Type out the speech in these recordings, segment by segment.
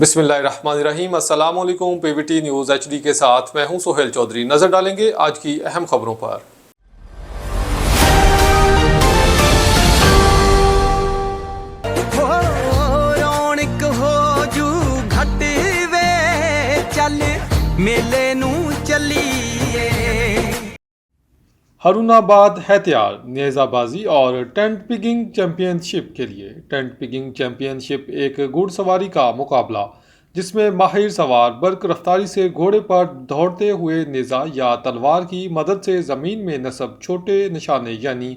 बिस्मिल्लाहिर्रहमानिर्रहीम। अस्सलाम वालेकुम। पीवीटी न्यूज़ HD के साथ मैं हूं सोहेल चौधरी। नज़र डालेंगे आज की अहम खबरों पर। रौनक हो जू घट वे चल मेले नू चलिए। हारूनाबाद है तैयार नेज़ाबाजी और टेंट पिगिंग चैंपियनशिप के लिए। टेंट पिगिंग चैंपियनशिप एक घुड़सवारी का मुकाबला जिसमें माहिर सवार बर्क रफ्तारी से घोड़े पर दौड़ते हुए नेज़ा या तलवार की मदद से ज़मीन में नस्ब छोटे निशाने यानी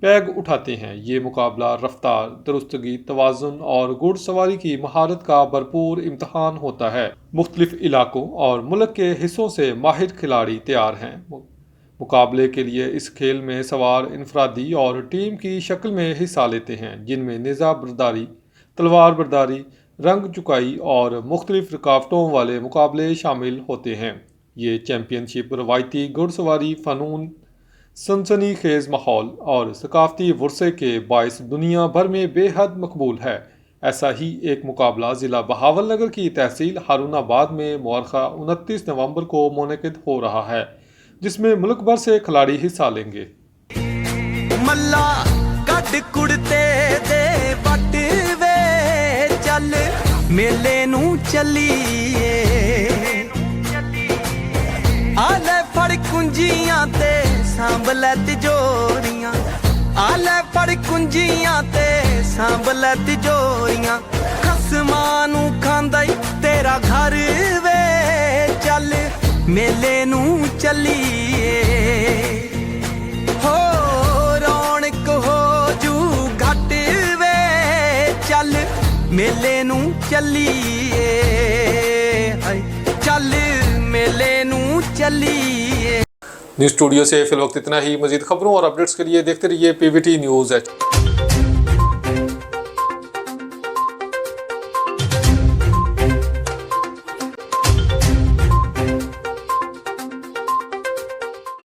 पैग उठाते हैं। ये मुकाबला रफ्तार, दुरुस्तगी, तवाज़ुन और घुड़सवारी की महारत का भरपूर इम्तहान होता है। मुख्तलिफ इलाकों और मुल्क के हिस्सों से माहिर खिलाड़ी तैयार हैं। मुकाबले के लिए इस खेल में सवार इनफरादी और टीम की शक्ल में हिस्सा लेते हैं, जिनमें निज़ा बर्दारी, तलवार बर्दारी, रंग चुकाई और मुख्तलिफ रुकावटों वाले मुकाबले शामिल होते हैं। ये चैंपियनशिप रवायती घुड़सवारी फ़नून, सनसनीखेज़ माहौल और सकाफ़ती वर्से के बायस दुनिया भर में बेहद मकबूल है। ऐसा ही एक मुकाबला ज़िला बहावलनगर की तहसील हारूनाबाद में मुअर्रखा 29 नवंबर को मुनक़िद हो रहा है, जिसमें मुल्क भर से खिलाड़ी हिस्सा लेंगे। मल्ला कद कुड़ते दे बट वे चल मेले नू चलिए। आले फड़ कुंजियां ते सांभले तिजोरियां, आले फड़ कुंजियां ते सांभले तिजोरियां। खसमां नू खांदा ई तेरा घर वे चल मेले नू चलिए। हो रौनक हो जू घट वे चल मेले नू चलिए। चल मेले नू चलिए। न्यूज़ स्टूडियो से फिल वक्त इतना ही। मजीद खबरों और अपडेट्स के लिए देखते रहिए PVT न्यूज़ HD।